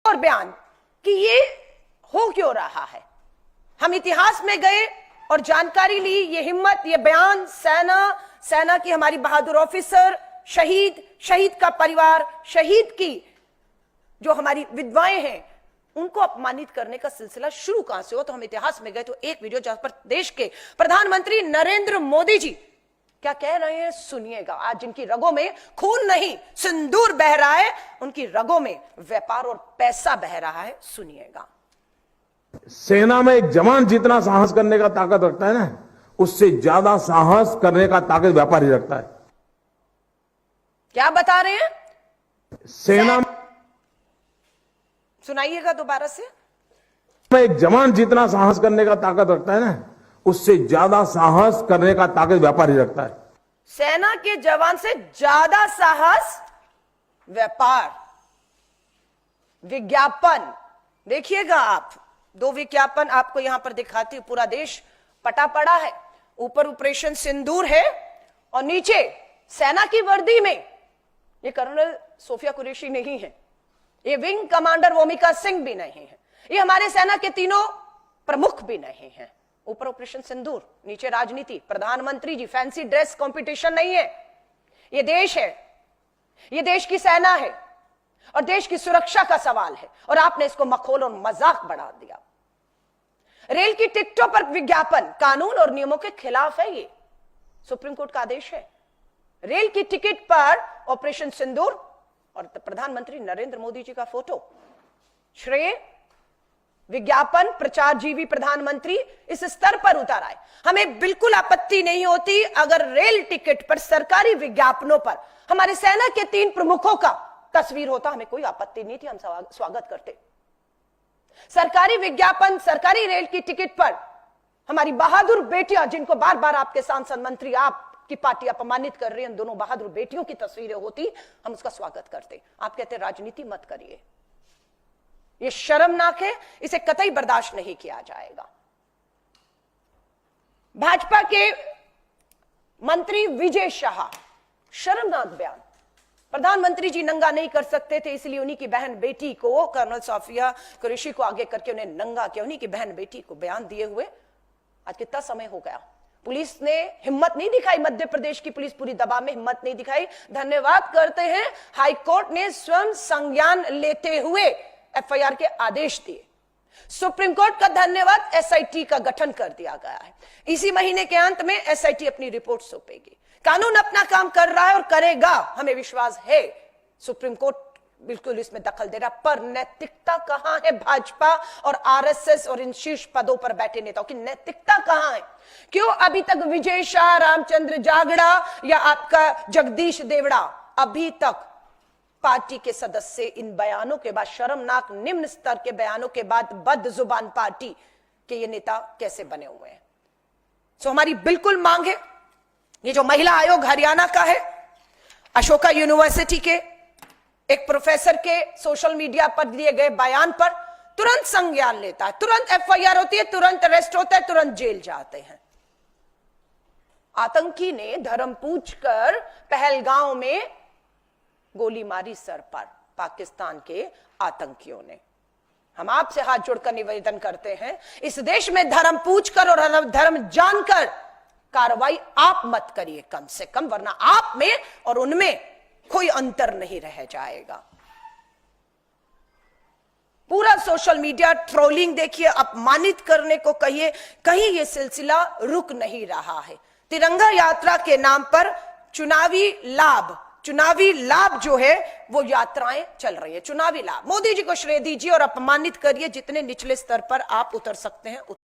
और बयान कि ये हो क्यों रहा है। हम इतिहास में गए और जानकारी ली, ये हिम्मत, ये बयान सेना की हमारी बहादुर ऑफिसर, शहीद का परिवार, शहीद की जो हमारी विधवाएं हैं, उनको अपमानित करने का सिलसिला शुरू कहां से हो। तो हम इतिहास में गए तो एक वीडियो जहां पर देश के प्रधानमंत्री नरेंद्र मोदी जी क्या कह रहे हैं सुनिएगा। आज जिनकी रगों में खून नहीं सिंदूर बह रहा है, उनकी रगों में व्यापार और पैसा बह रहा है, सुनिएगा। सेना में एक जवान जितना साहस करने का ताकत रखता है ना, उससे ज्यादा साहस करने का ताकत व्यापारी रखता है। क्या बता रहे हैं? सेना सुनाइएगा दोबारा से। में एक जवान जितना साहस करने का ताकत रखता है ना, उससे ज्यादा साहस करने का ताकत व्यापारी रखता है। सेना के जवान से ज्यादा साहस व्यापार। विज्ञापन देखिएगा आप, 2 विज्ञापन आपको यहां पर दिखाती हूं। पूरा देश पटा पड़ा है, ऊपर ऑपरेशन सिंदूर है और नीचे सेना की वर्दी में ये कर्नल सोफिया कुरैशी नहीं है, ये विंग कमांडर वोमिका सिंह भी नहीं है, ये हमारे सेना के तीनों प्रमुख भी नहीं है। ऊपर ऑपरेशन सिंदूर, नीचे राजनीति। प्रधानमंत्री जी, फैंसी ड्रेस कंपटीशन नहीं है, ये देश है, ये देश की सेना है और देश की सुरक्षा का सवाल है, और आपने इसको मखौल और मजाक बढ़ा दिया। रेल की टिकटों पर विज्ञापन कानून और नियमों के खिलाफ है, ये सुप्रीम कोर्ट का आदेश है। रेल की टिकट पर ऑपरेशन सिंदूर और प्रधानमंत्री नरेंद्र मोदी जी का फोटो, श्रेय विज्ञापन प्रचारजीवी प्रधानमंत्री इस स्तर पर उतर आए। हमें बिल्कुल आपत्ति नहीं होती अगर रेल टिकट पर सरकारी विज्ञापनों पर हमारे सेना के 3 प्रमुखों का तस्वीर होता, हमें कोई आपत्ति नहीं थी, हम स्वागत करते। सरकारी विज्ञापन, सरकारी रेल की टिकट पर हमारी बहादुर बेटियां, जिनको बार बार आपके सांसद मंत्री, आपकी पार्टी अपमानित कर रही है, उन दोनों बहादुर बेटियों की तस्वीरें होती, हम उसका स्वागत करते। आप कहते राजनीति मत करिए, ये शर्मनाक है, इसे कतई बर्दाश्त नहीं किया जाएगा। भाजपा के मंत्री विजय शाह, शर्मनाक बयान। प्रधानमंत्री जी नंगा नहीं कर सकते थे, इसलिए उन्हीं की बहन बेटी को, कर्नल सोफिया कुरैशी को आगे करके उन्हें नंगा किया, उन्हीं की बहन बेटी को बयान दिए हुए। आज कितना समय हो गया, पुलिस ने हिम्मत नहीं दिखाई, मध्य प्रदेश की पुलिस पूरी दबाव में हिम्मत नहीं दिखाई। धन्यवाद करते हैं हाईकोर्ट ने स्वयं संज्ञान लेते हुए एफआईआर के आदेश दिए। सुप्रीम कोर्ट का धन्यवाद, एसआईटी का गठन कर दिया गया है। इसी महीने के अंत में एसआईटी अपनी रिपोर्ट सौंपेगी। कानून अपना काम कर रहा है और करेगा, हमें विश्वास है। सुप्रीम कोर्ट बिल्कुल इसमें दखल दे रहा, पर नैतिकता कहां है भाजपा और आरएसएस और इन शीर्ष पदों पर बैठे नेताओं की नैतिकता कहां है? क्यों अभी तक विजय शाह, रामचंद्र जागड़ा या आपका जगदीश देवड़ा अभी तक पार्टी के सदस्य इन बयानों के बाद, शर्मनाक निम्न स्तर के बयानों के बाद बदजुबान पार्टी के ये नेता कैसे बने हुए हैं? सो हमारी बिल्कुल मांग है, ये जो महिला आयोग हरियाणा का है, अशोका यूनिवर्सिटी के एक प्रोफेसर के सोशल मीडिया पर दिए गए बयान पर तुरंत संज्ञान लेता है, तुरंत एफआईआर होती है, तुरंत अरेस्ट होता है, तुरंत जेल जाते हैं। आतंकी ने धर्म पूछकर पहलगांव में गोली मारी सर पर, पाकिस्तान के आतंकियों ने। हम आपसे हाथ जोड़कर निवेदन करते हैं, इस देश में धर्म पूछकर और धर्म जानकर कार्रवाई आप मत करिए कम से कम, वरना आप में और उनमें कोई अंतर नहीं रह जाएगा। पूरा सोशल मीडिया ट्रोलिंग देखिए, अपमानित करने को कहिए, कहीं यह सिलसिला रुक नहीं रहा है। तिरंगा यात्रा के नाम पर चुनावी लाभ जो है वो यात्राएं चल रही है, चुनावी लाभ। मोदी जी को श्रेय दीजिए और अपमानित करिए, जितने निचले स्तर पर आप उतर सकते हैं।